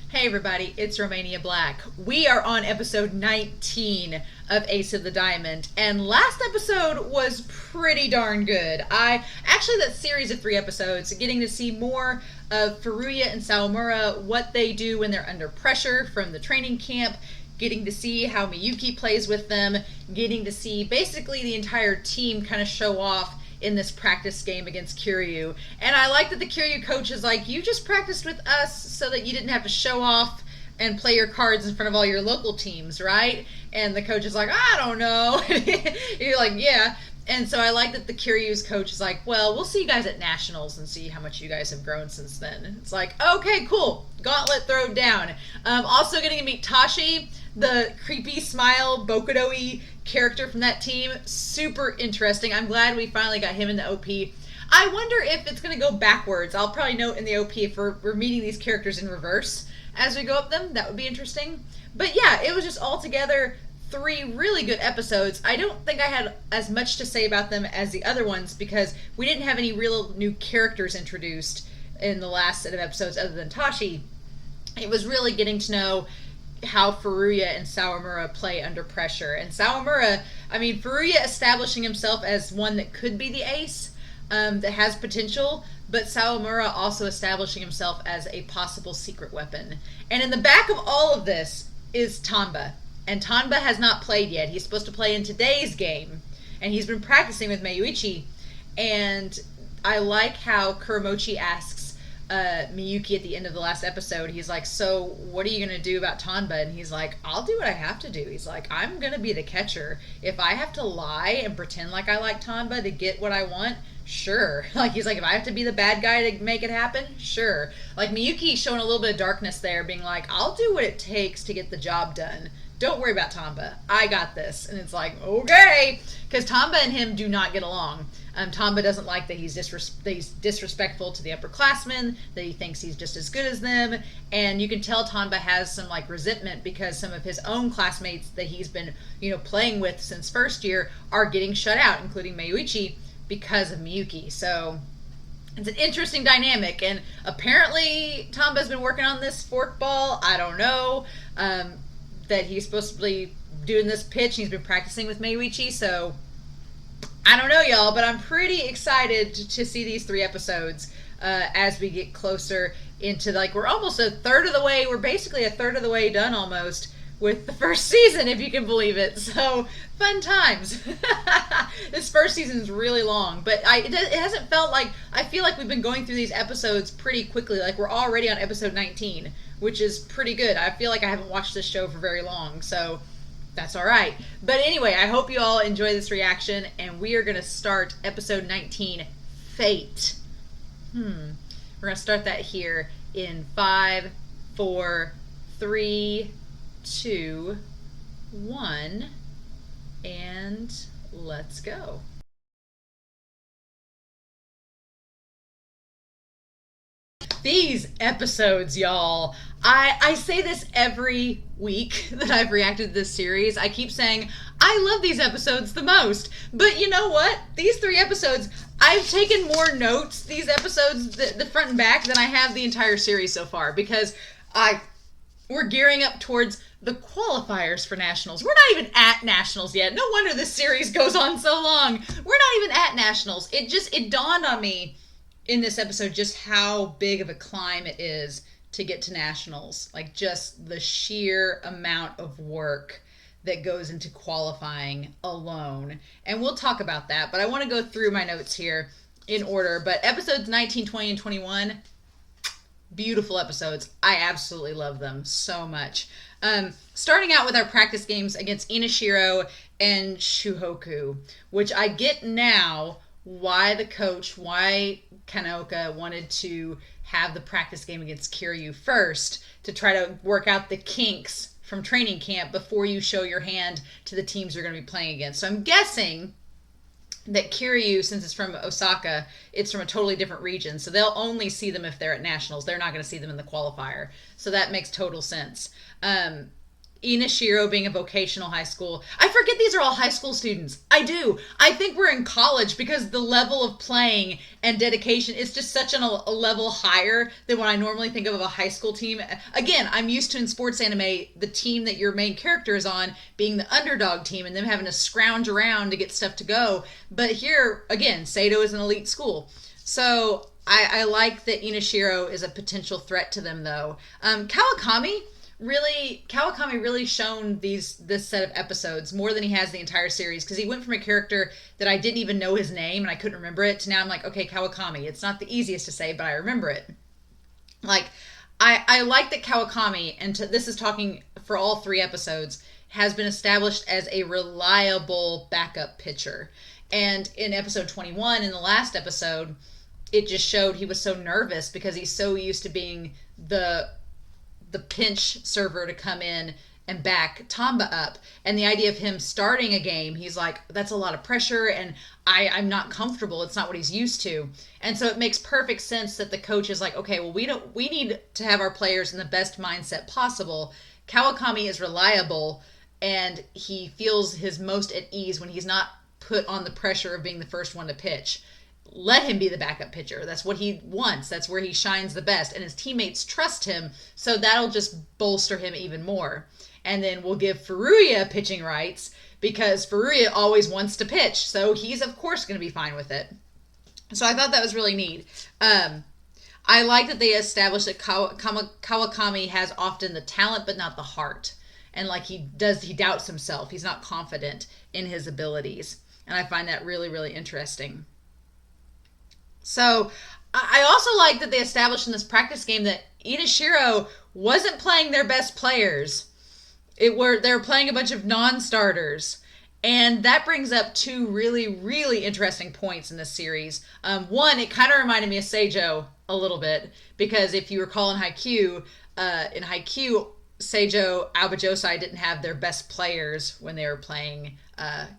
Hey everybody, it's Romania Black. We are on episode 19 of Ace of the Diamond, and last episode was pretty darn good. That series of 3 episodes, getting to see more of Furuya and Sawamura, what they do when they're under pressure from the training camp, getting to see how Miyuki plays with them, getting to see basically the entire team kind of show off in this practice game against Kiryu. And I like that the Kiryu coach is like, you just practiced with us so that you didn't have to show off and play your cards in front of all your local teams, right? And the coach is like, I don't know. You're like, yeah. And so I like that the Kiryu's coach is like, well, we'll see you guys at Nationals and see how much you guys have grown since then. It's like, okay, cool. Gauntlet thrown down. Also getting to meet Tashi, the creepy smile, Bokudo-y character from that team. Super interesting. I'm glad we finally got him in the OP. I wonder if it's going to go backwards. I'll probably note in the OP if we're meeting these characters in reverse as we go up them. That would be interesting. But yeah, it was just altogether 3 really good episodes. I don't think I had as much to say about them as the other ones because we didn't have any real new characters introduced in the last set of episodes other than Tashi. It was really getting to know how Furuya and Sawamura play under pressure. And Furuya establishing himself as one that could be the ace, that has potential, but Sawamura also establishing himself as a possible secret weapon. And in the back of all of this is Tamba. And Tanba has not played yet. He's supposed to play in today's game. And he's been practicing with Mayuichi. And I like how Kuramochi asks Miyuki at the end of the last episode, he's like, so what are you going to do about Tanba? And he's like, I'll do what I have to do. He's like, I'm going to be the catcher. If I have to lie and pretend like I like Tanba to get what I want, sure. He's like, if I have to be the bad guy to make it happen, sure. Miyuki showing a little bit of darkness there, being like, I'll do what it takes to get the job done. Don't worry about Tamba. I got this. And it's like, okay. Because Tamba and him do not get along. Tamba doesn't like that he's disrespectful to the upperclassmen, that he thinks he's just as good as them. And you can tell Tamba has some resentment because some of his own classmates that he's been, playing with since first year are getting shut out, including Mayuichi, because of Miyuki. So it's an interesting dynamic. And apparently Tamba's been working on this forkball. I don't know. That he's supposed to be doing this pitch and he's been practicing with Mayuichi, so I don't know, y'all, but I'm pretty excited to see these 3 episodes as we get closer into, we're almost a third of the way, we're basically a third of the way done almost with the first season, if you can believe it. So, fun times. This first season is really long, but it hasn't felt like, I feel like we've been going through these episodes pretty quickly. We're already on episode 19, which is pretty good. I feel like I haven't watched this show for very long, so that's all right. But anyway, I hope you all enjoy this reaction, and we are going to start episode 19, Fate. We're going to start that here in 5, 4, 3, 2, 1, and let's go. These episodes, y'all. I say this every week that I've reacted to this series. I keep saying, I love these episodes the most. But you know what? These 3 episodes, I've taken more notes, these episodes, the front and back, than I have the entire series so far. Because we're gearing up towards the qualifiers for Nationals. We're not even at Nationals yet. No wonder this series goes on so long. We're not even at Nationals. It dawned on me in this episode just how big of a climb it is to get to Nationals. Just the sheer amount of work that goes into qualifying alone. And we'll talk about that, but I want to go through my notes here in order. But episodes 19, 20, and 21, beautiful episodes. I absolutely love them so much. Starting out with our practice games against Inashiro and Shuhoku, which I get now why Kanaoka wanted to have the practice game against Kiryu first to try to work out the kinks from training camp before you show your hand to the teams you're going to be playing against. So I'm guessing that Kiryu, since it's from Osaka, it's from a totally different region. So they'll only see them if they're at Nationals. They're not going to see them in the qualifier. So that makes total sense. Inashiro being a vocational high school. I forget these are all high school students. I do. I think we're in college because the level of playing and dedication is just such a level higher than what I normally think of a high school team. Again, I'm used to in sports anime, the team that your main character is on being the underdog team and them having to scrounge around to get stuff to go. But here, again, Sato is an elite school. So I like that Inashiro is a potential threat to them, though. Kawakami really shone this set of episodes more than he has the entire series, because he went from a character that I didn't even know his name and I couldn't remember it to now I'm like, okay, Kawakami. It's not the easiest to say, but I remember it. Like, I like that Kawakami, and this is talking for all 3 episodes, has been established as a reliable backup pitcher. And in episode 21, in the last episode, it just showed he was so nervous because he's so used to being the pinch server to come in and back Tamba up. And the idea of him starting a game, he's like, that's a lot of pressure and I'm not comfortable. It's not what he's used to. And so it makes perfect sense that the coach is like, okay, well, we need to have our players in the best mindset possible. Kawakami is reliable and he feels his most at ease when he's not put on the pressure of being the first one to pitch. Let him be the backup pitcher. That's what he wants. That's where he shines the best. And his teammates trust him, so that'll just bolster him even more. And then we'll give Furuya pitching rights because Furuya always wants to pitch. So he's, of course, going to be fine with it. So I thought that was really neat. I like that they established that Kawakami has often the talent but not the heart. And like he doubts himself. He's not confident in his abilities. And I find that really, really interesting. So I also like that they established in this practice game that Inashiro wasn't playing their best players. They were playing a bunch of non-starters. And that brings up 2 really, really interesting points in this series. One, it kind of reminded me of Seijo a little bit, because if you recall in Haikyuu, Seijo Aobajosai didn't have their best players when they were playing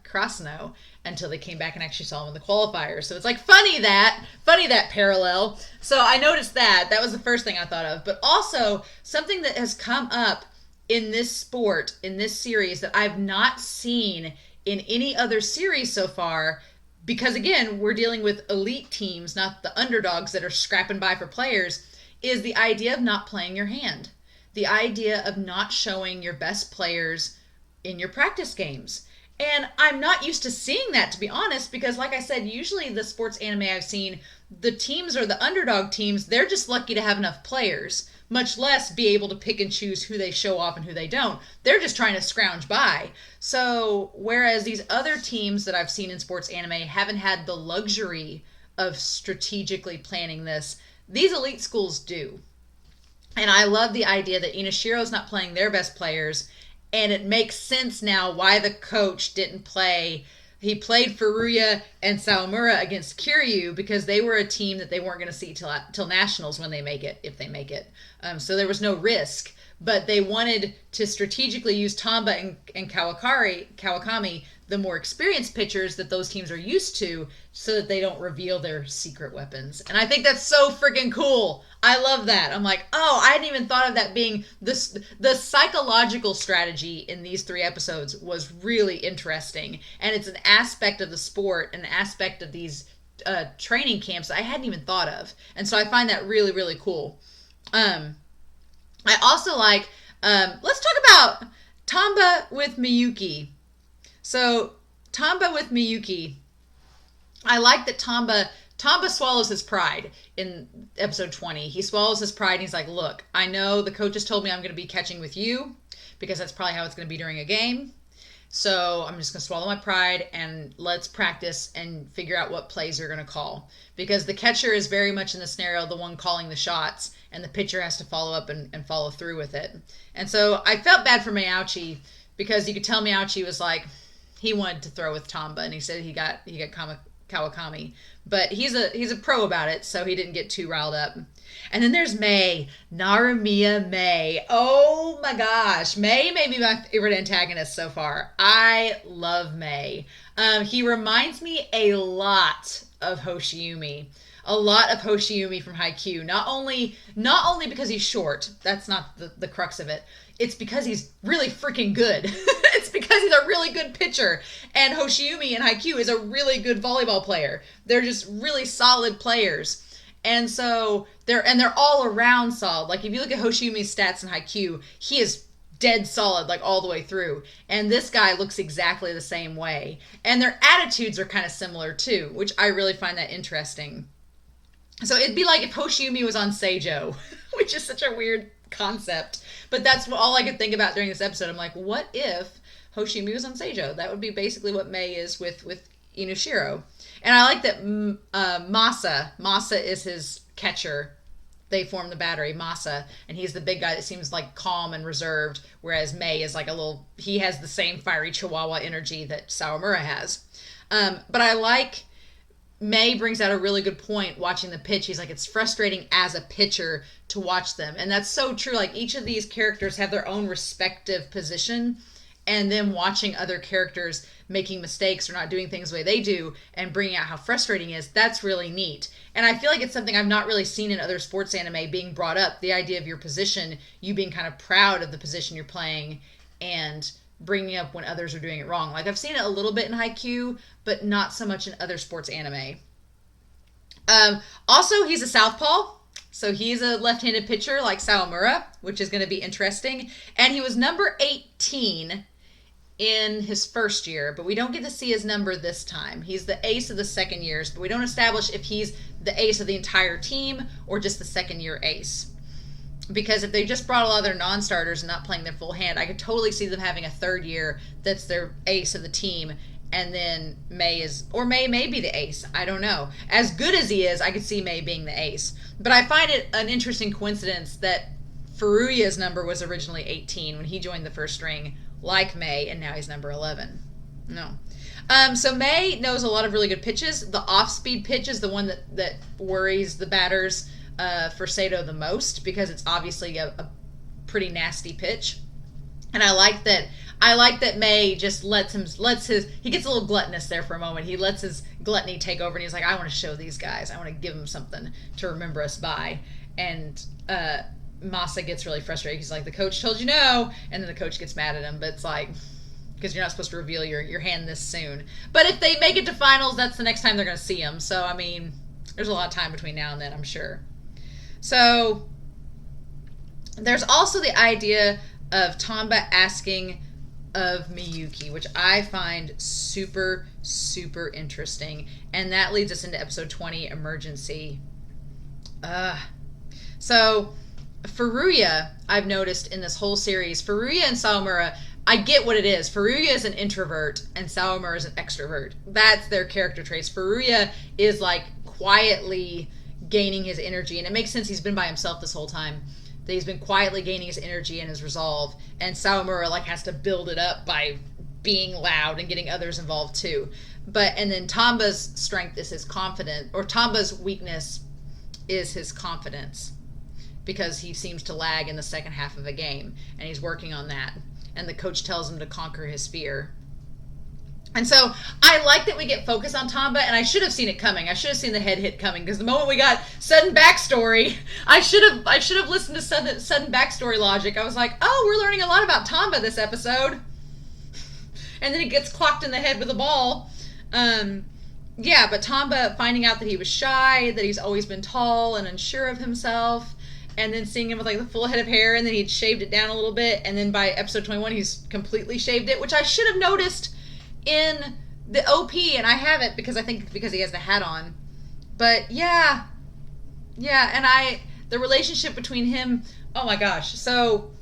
Krasno until they came back and actually saw them in the qualifiers. So it's like funny that parallel. So I noticed that. That was the first thing I thought of. But also something that has come up in this sport, in this series, that I've not seen in any other series so far, because again, we're dealing with elite teams, not the underdogs that are scrapping by for players, is the idea of not playing your hand. The idea of not showing your best players in your practice games. And I'm not used to seeing that, to be honest, because like I said, usually the sports anime I've seen, the teams or the underdog teams, they're just lucky to have enough players, much less be able to pick and choose who they show off and who they don't. They're just trying to scrounge by. So whereas these other teams that I've seen in sports anime haven't had the luxury of strategically planning this, these elite schools do. And I love the idea that Inashiro's not playing their best players, and it makes sense now why the coach didn't play. He played Furuya and Sawamura against Kiryu because they were a team that they weren't going to see till nationals when they make it, if they make it. So there was no risk. But they wanted to strategically use Tamba and Kawakami, the more experienced pitchers that those teams are used to, so that they don't reveal their secret weapons. And I think that's so freaking cool. I love that. I'm like, oh, I hadn't even thought of that being this. The psychological strategy in these 3 episodes was really interesting. And it's an aspect of the sport, an aspect of these training camps I hadn't even thought of. And so I find that really, really cool. I also like, let's talk about Tamba with Miyuki. So, Tamba with Miyuki. I like that Tamba swallows his pride in episode 20. He swallows his pride and he's like, look, I know the coaches told me I'm going to be catching with you because that's probably how it's going to be during a game. So I'm just going to swallow my pride and let's practice and figure out what plays you're going to call. Because the catcher is very much in the scenario the one calling the shots, and the pitcher has to follow up and follow through with it. And so I felt bad for Miyauchi, because you could tell Miyauchi was like, he wanted to throw with Tamba, and he said he got Kawakami. But he's a pro about it, so he didn't get too riled up. And then there's Mei, Narumiya Mei. Oh my gosh, Mei may be my favorite antagonist so far. I love Mei. He reminds me a lot of Hoshiumi. a lot of Hoshiumi from Haikyuu. Not only because he's short, that's not the crux of it. It's because he's really freaking good. It's because he's a really good pitcher. And Hoshiumi in Haikyuu is a really good volleyball player. They're just really solid players. And so they're all around solid. Like if you look at Hoshiumi's stats in Haikyuu, he is dead solid like all the way through. And this guy looks exactly the same way. And their attitudes are kind of similar too, which I really find that interesting. So it'd be like if Hoshiumi was on Seijo, which is such a weird concept. But that's all I could think about during this episode. I'm like, what if Hoshiumi was on Seijo? That would be basically what Mei is with Inushiro. And I like that Masa is his catcher. They form the battery, Masa, and he's the big guy that seems like calm and reserved, whereas Mei is like he has the same fiery chihuahua energy that Sawamura has. But I like, Mei brings out a really good point watching the pitch. He's like, it's frustrating as a pitcher to watch them. And that's so true. Like each of these characters have their own respective position, and then watching other characters making mistakes or not doing things the way they do and bringing out how frustrating it is, that's really neat. And I feel like it's something I've not really seen in other sports anime being brought up, the idea of your position, you being kind of proud of the position you're playing and bringing up when others are doing it wrong. Like I've seen it a little bit in Haikyuu, but not so much in other sports anime. Also, he's a southpaw. So he's a left-handed pitcher like Sawamura, which is going to be interesting. And he was number 18 in his first year, but we don't get to see his number this time. He's the ace of the second years, but we don't establish if he's the ace of the entire team or just the second year ace. Because if they just brought a lot of their non-starters and not playing their full hand, I could totally see them having a third year that's their ace of the team, and then Mei may be the ace. I don't know. As good as he is, I could see Mei being the ace. But I find it an interesting coincidence that Furuya's number was originally 18 when he joined the first string, like Mei, and now he's number 11. No. So Mei knows a lot of really good pitches. The off-speed pitch is the one that worries the batters for Sato the most, because it's obviously a pretty nasty pitch. And I like that Mei just he gets a little gluttonous there for a moment. He lets his gluttony take over, and he's like, I want to show these guys. I want to give them something to remember us by. And Masa gets really frustrated. He's like, the coach told you no, and then the coach gets mad at him, but it's like, because you're not supposed to reveal your hand this soon. But if they make it to finals, that's the next time they're going to see him. So, I mean, there's a lot of time between now and then, I'm sure. So, there's also the idea of Tamba asking of Miyuki, which I find super, super interesting. And that leads us into episode 20, Emergency. So, Furuya, I've noticed in this whole series, Furuya and Sawamura, I get what it is. Furuya is an introvert and Sawamura is an extrovert. That's their character traits. Furuya is like quietly gaining his energy, and it makes sense. He's been by himself this whole time. That he's been quietly gaining his energy and his resolve, and Sawamura like has to build it up by being loud and getting others involved too. And then Tamba's strength is his confidence, or Tamba's weakness is his confidence, because he seems to lag in the second half of a game, and he's working on that. And the coach tells him to conquer his fear. And so I like that we get focused on Tamba, and I should have seen it coming. I should have seen the head hit coming, because the moment we got sudden backstory, I should have listened to sudden backstory logic. I was like, oh, we're learning a lot about Tamba this episode. And then he gets clocked in the head with a ball. Yeah, but Tamba finding out that he was shy, that he's always been tall and unsure of himself, and then seeing him with like the full head of hair, and then he'd shaved it down a little bit, and then by episode 21 he's completely shaved it, which I should have noticed in the OP, and I haven't because he has the hat on. But yeah, and the relationship between him, oh my gosh. So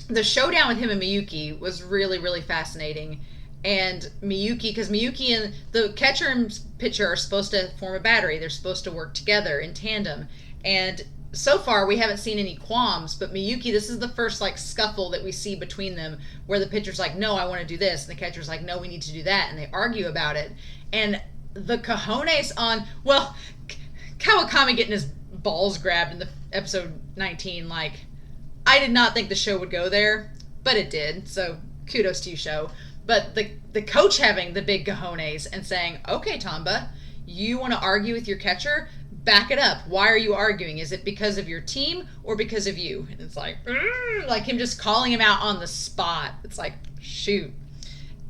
the showdown with him and Miyuki was really, really fascinating. And because Miyuki and the catcher and pitcher are supposed to form a battery. They're supposed to work together in tandem. And so far, we haven't seen any qualms, but Miyuki, this is the first, like, scuffle that we see between them, where the pitcher's like, no, I want to do this, and the catcher's like, no, we need to do that, and they argue about it. And the cojones on, well, Kawakami getting his balls grabbed in the episode 19, like, I did not think the show would go there, but it did, so kudos to you, show. But the coach having the big cojones and saying, okay, Tamba, you want to argue with your catcher? back it up. Why are you arguing? Is it because of your team or because of you? And it's like him just calling him out on the spot. It's like, shoot.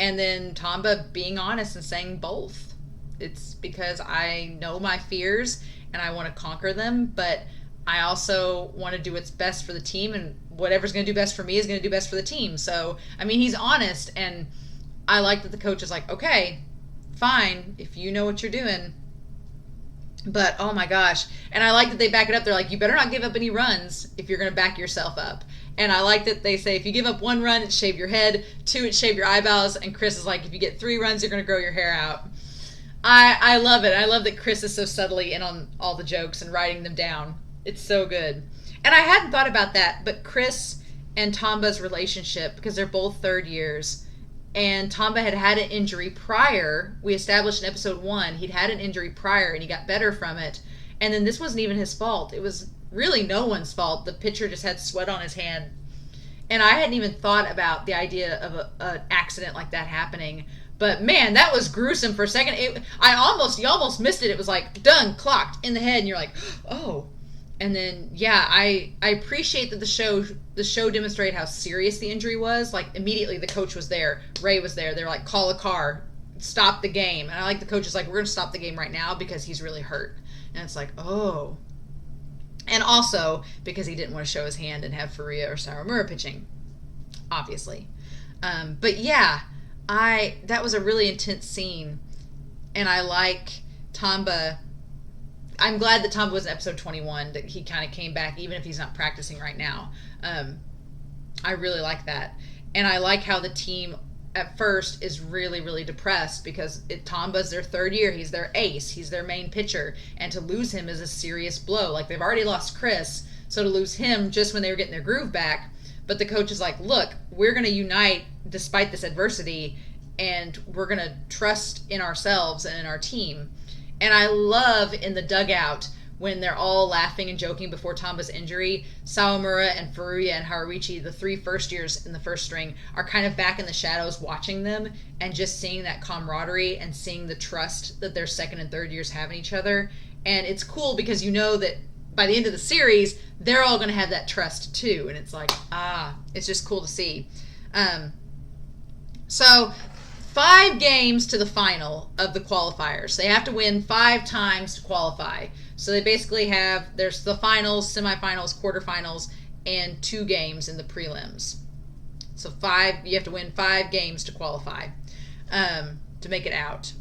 And then Tamba being honest and saying both. It's because I know my fears and I want to conquer them, but I also want to do what's best for the team, and whatever's going to do best for me is going to do best for the team. So, I mean, he's honest, and I like that the coach is like, okay, fine, if you know what you're doing. But, oh my gosh. And I like that they back it up. They're like, you better not give up any runs if you're going to back yourself up. And I like that they say, if you give up 1 run, it's shave your head. 2, it's shave your eyebrows. And Chris is like, if you get 3 runs, you're going to grow your hair out. I love it. I love that Chris is so subtly in on all the jokes and writing them down. It's so good. And I hadn't thought about that, but Chris and Tamba's relationship, because they're both 3rd years, and Tamba had an injury prior. We established in episode 1 he'd had an injury prior and he got better from it. And then this wasn't even his fault. It was really no one's fault. The pitcher just had sweat on his hand. And I hadn't even thought about the idea of an accident like that happening. But man, that was gruesome for a second. You almost missed it. It was like, done, clocked, in the head. And you're like, oh. And then, yeah, I appreciate that the show demonstrated how serious the injury was. Like, immediately the coach was there. Ray was there. They were like, call a car. Stop the game. And I like the coach is like, we're going to stop the game right now because he's really hurt. And it's like, oh. And also because he didn't want to show his hand and have Furuya or Sawamura pitching, obviously. But yeah, that was a really intense scene. And I like Tamba. I'm glad that Tamba was in episode 21, that he kind of came back, even if he's not practicing right now. I really like that. And I like how the team at first is really, really depressed because Tamba's their 3rd year. He's their ace. He's their main pitcher. And to lose him is a serious blow. Like, they've already lost Chris, so to lose him just when they were getting their groove back. But the coach is like, look, we're going to unite despite this adversity, and we're going to trust in ourselves and in our team. And I love in the dugout when they're all laughing and joking before Tamba's injury, Sawamura and Furuya and Haruichi, the 3 first years in the first string, are kind of back in the shadows watching them and just seeing that camaraderie and seeing the trust that their 2nd and 3rd years have in each other. And it's cool because you know that by the end of the series, they're all going to have that trust too. And it's like, it's just cool to see. So 5 games to the final of the qualifiers. They have to win 5 times to qualify. So they basically there's the finals, semifinals, quarterfinals, and 2 games in the prelims. So you have to win 5 games to qualify to make it out.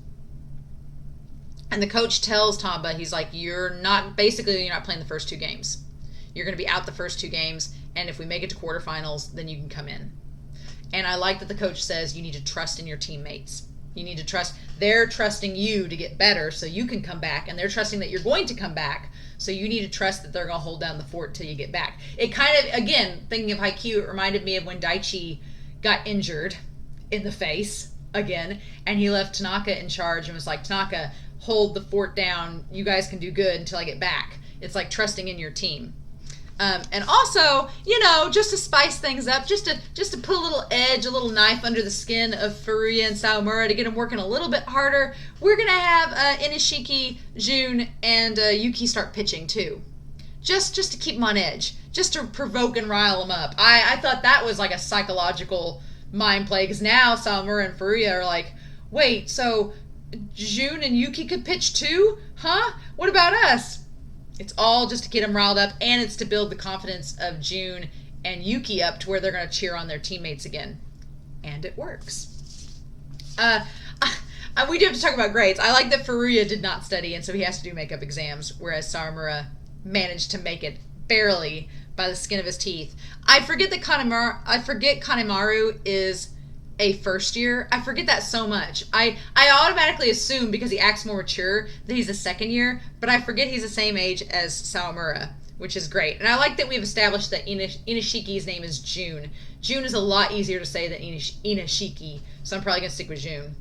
And the coach tells Tamba, he's like, you're not playing the first 2 games. You're going to be out the first 2 games, and if we make it to quarterfinals, then you can come in. And I like that the coach says you need to trust in your teammates. You need to trust. They're trusting you to get better so you can come back, and they're trusting that you're going to come back. So you need to trust that they're going to hold down the fort until you get back. It kind of, again, thinking of Haikyuu, it reminded me of when Daichi got injured in the face again, and he left Tanaka in charge and was like, Tanaka, hold the fort down. You guys can do good until I get back. It's like trusting in your team. And also, just to spice things up, just to put a little edge, a little knife under the skin of Furuya and Sawamura to get them working a little bit harder, we're going to have Inishiki, Jun, and Yuki start pitching too. Just to keep them on edge. Just to provoke and rile them up. I thought that was like a psychological mind play, because now Sawamura and Furuya are like, wait, so Jun and Yuki could pitch too? Huh? What about us? It's all just to get them riled up, and it's to build the confidence of Jun and Yuki up to where they're going to cheer on their teammates again. And it works. We do have to talk about grades. I like that Furuya did not study, and so he has to do makeup exams, whereas Sawamura managed to make it barely by the skin of his teeth. I forget Kanemaru is a first year. I forget that so much. I automatically assume, because he acts more mature, that he's a 2nd year, but I forget he's the same age as Sawamura, which is great. And I like that we've established that Inishiki's name is Jun. Jun is a lot easier to say than Inishiki, so I'm probably going to stick with Jun.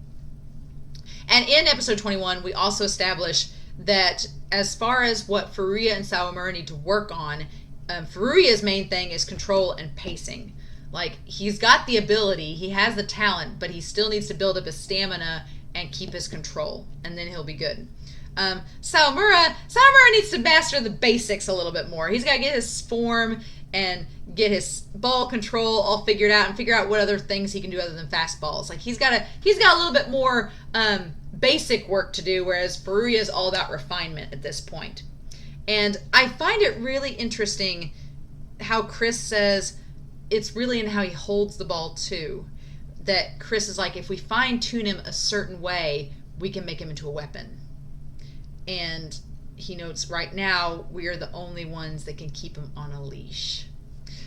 And in episode 21, we also establish that as far as what Furuya and Sawamura need to work on, Furuya's main thing is control and pacing. Like, he's got the ability, he has the talent, but he still needs to build up his stamina and keep his control, and then he'll be good. Sawamura needs to master the basics a little bit more. He's got to get his form and get his ball control all figured out and figure out what other things he can do other than fastballs. Like he's got a little bit more basic work to do, whereas Furuya is all about refinement at this point. And I find it really interesting how Chris says it's really in how he holds the ball too. That Chris is like, if we fine tune him a certain way, we can make him into a weapon. And he notes right now we are the only ones that can keep him on a leash.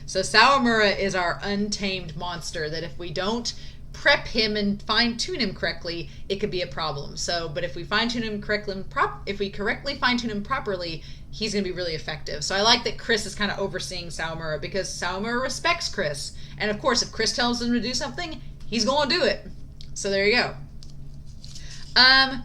So Sawamura is our untamed monster that if we don't prep him and fine tune him correctly, it could be a problem. So, but if we fine tune him correctly, if we correctly fine tune him properly, he's going to be really effective. So I like that Chris is kind of overseeing Sawamura because Sawamura respects Chris, and of course, if Chris tells him to do something, he's going to do it. So there you go. And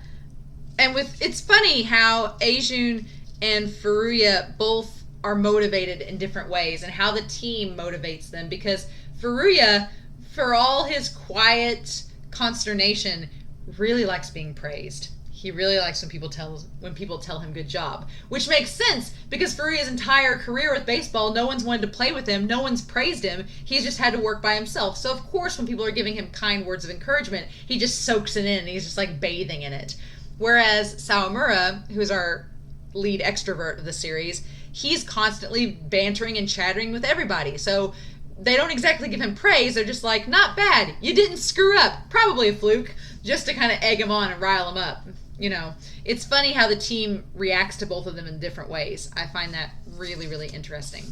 it's funny how Aijun and Furuya both are motivated in different ways, and how the team motivates them, because Furuya, for all his quiet consternation, really likes being praised. He really likes when people tell him good job, which makes sense because Furuya's entire career with baseball, no one's wanted to play with him, no one's praised him. He's just had to work by himself. So of course, when people are giving him kind words of encouragement, he just soaks it in and he's just like bathing in it. Whereas Sawamura, who's our lead extrovert of the series, he's constantly bantering and chattering with everybody. So they don't exactly give him praise. They're just like, not bad. You didn't screw up. Probably a fluke. Just to kind of egg him on and rile him up. You know, it's funny how the team reacts to both of them in different ways. I find that really, really interesting.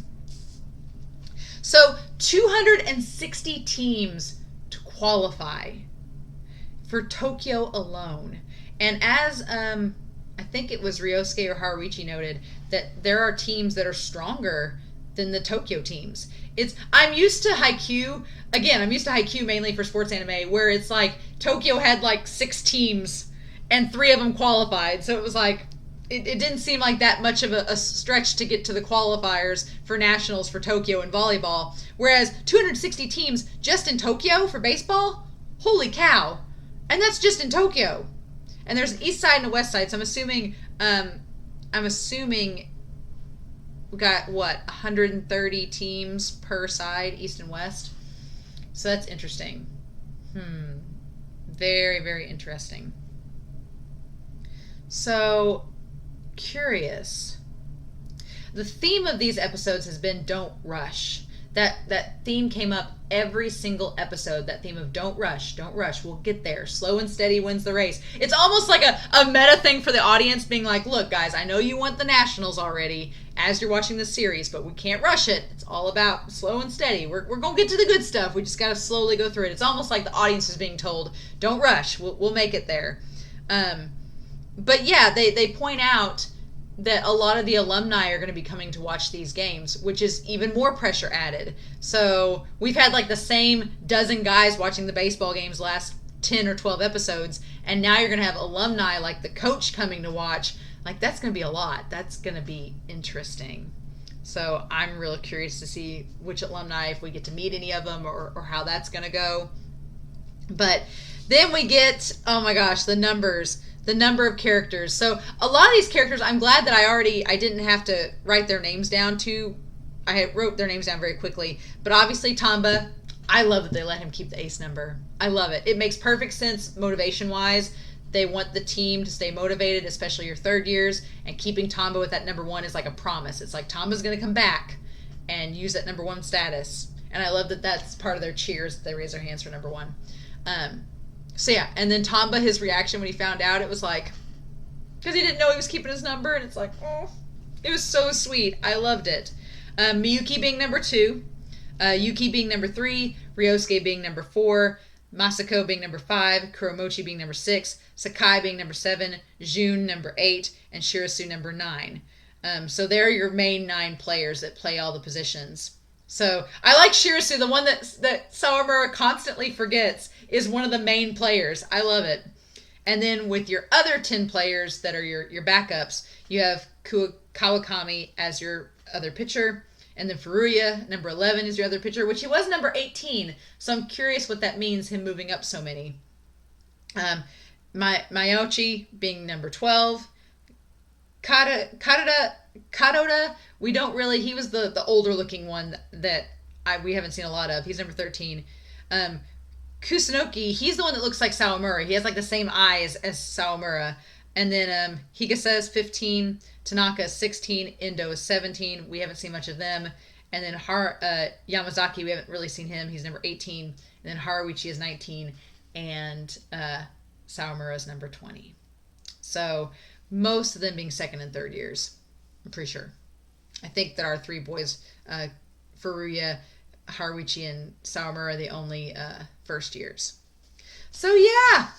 So 260 teams to qualify for Tokyo alone. And as I think it was Ryosuke or Haruichi noted, that there are teams that are stronger than the Tokyo teams. I'm used to Haikyuu. Again, I'm used to Haikyuu mainly for sports anime, where it's like Tokyo had like 6 teams and 3 of them qualified. So it was like, it didn't seem like that much of a stretch to get to the qualifiers for nationals for Tokyo in volleyball. Whereas 260 teams just in Tokyo for baseball? Holy cow. And that's just in Tokyo. And there's an east side and a west side, so I'm assuming we got, 130 teams per side, east and west? So that's interesting. Very, very interesting. So, curious. The theme of these episodes has been don't rush. That theme came up every single episode, that theme of don't rush, we'll get there. Slow and steady wins the race. It's almost like a meta thing for the audience, being like, look, guys, I know you want the nationals already as you're watching this series, but we can't rush it. It's all about slow and steady. We're going to get to the good stuff. We just got to slowly go through it. It's almost like the audience is being told, don't rush, we'll make it there. But yeah, they point out that a lot of the alumni are going to be coming to watch these games, which is even more pressure added. So we've had like the same dozen guys watching the baseball games last 10 or 12 episodes, and now you're going to have alumni like the coach coming to watch. Like, that's going to be a lot. That's going to be interesting. So I'm really curious to see which alumni, if we get to meet any of them, or how that's going to go. But then we get, oh my gosh, the numbers. The number of characters. So a lot of these characters, I'm glad that I didn't have to write their names down I wrote their names down very quickly. But obviously Tamba, I love that they let him keep the ace number. I love it. It makes perfect sense motivation-wise. They want the team to stay motivated, especially your third years, and keeping Tamba with that number 1 is like a promise. It's like Tamba's going to come back and use that number 1 status. And I love that that's part of their cheers, that they raise their hands for number 1. So yeah, and then Tamba, his reaction when he found out, it was like, because he didn't know he was keeping his number, and it's like, oh, it was so sweet. I loved it. Miyuki being number 2, Yuki being number 3, Ryosuke being number 4, Masako being number 5, Kuromochi being number 6, Sakai being number 7, Jun number 8, and Shirasu number 9. So they're your main 9 players that play all the positions. So I like Shirasu, the one that Sawamura constantly forgets is one of the main players. I love it. And then with your other 10 players that are your backups, you have Kawakami as your other pitcher, and then Furuya, number 11, is your other pitcher, which he was number 18. So I'm curious what that means, him moving up so many. Mayauchi being number 12, Kadoda, we don't really. He was the older looking one that we haven't seen a lot of. He's number 13. Um, Kusunoki, he's the one that looks like Sawamura. He has like the same eyes as Sawamura. And then Higasa is 15, Tanaka is 16, Endo is 17. We haven't seen much of them. And then Yamazaki, we haven't really seen him. He's number 18. And then Haruichi is 19. And Sawamura is number 20. So most of them being second and third years. I'm pretty sure. I think that our three boys, Furuya, Haruichi, and Sawamura, are the only first years. So yeah,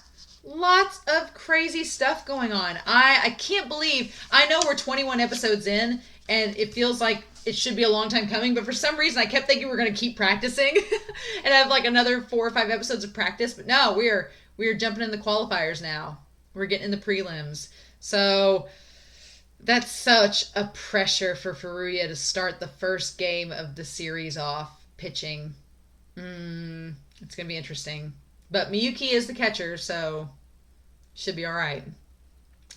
lots of crazy stuff going on. I can't believe, I know we're 21 episodes in, and it feels like it should be a long time coming, but for some reason I kept thinking we were going to keep practicing and have like another 4 or 5 episodes of practice, but no, we are jumping in the qualifiers now. We're getting in the prelims. So that's such a pressure for Furuya to start the first game of the series off pitching. It's going to be interesting. But Miyuki is the catcher, so should be all right.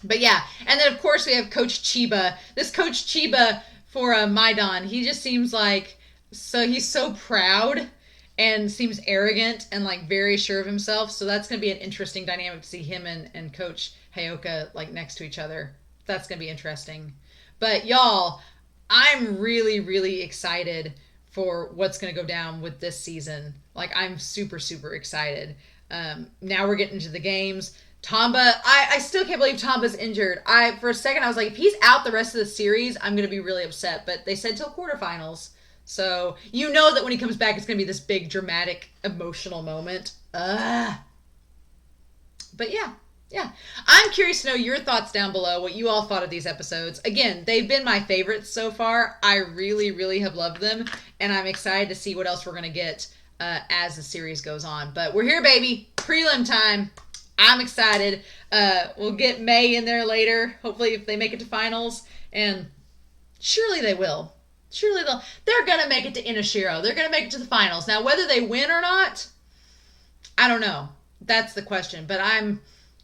But yeah, and then of course we have Coach Chiba. This Coach Chiba for Maidan, he just seems like, so he's so proud and seems arrogant and like very sure of himself. So that's going to be an interesting dynamic to see him and Coach Hayoka like next to each other. That's going to be interesting. But y'all, I'm really, really excited for what's going to go down with this season. Like, I'm super, super excited. Now we're getting into the games. Tamba, I still can't believe Tamba's injured. For a second, I was like, if he's out the rest of the series, I'm going to be really upset. But they said till quarterfinals. So, you know that when he comes back, it's going to be this big, dramatic, emotional moment. But yeah. I'm curious to know your thoughts down below, what you all thought of these episodes. Again, they've been my favorites so far. I really, really have loved them. And I'm excited to see what else we're going to get as the series goes on. But we're here, baby. Prelim time. I'm excited. We'll get May in there later. Hopefully, if they make it to finals. And surely they will. They're going to make it to Inashiro. They're going to make it to the finals. Now, whether they win or not, I don't know. That's the question. But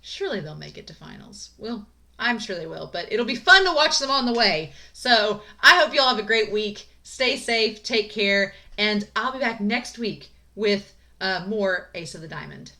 surely they'll make it to finals. Well, I'm sure they will, but it'll be fun to watch them on the way. So I hope you all have a great week. Stay safe, take care, and I'll be back next week with more Ace of the Diamond.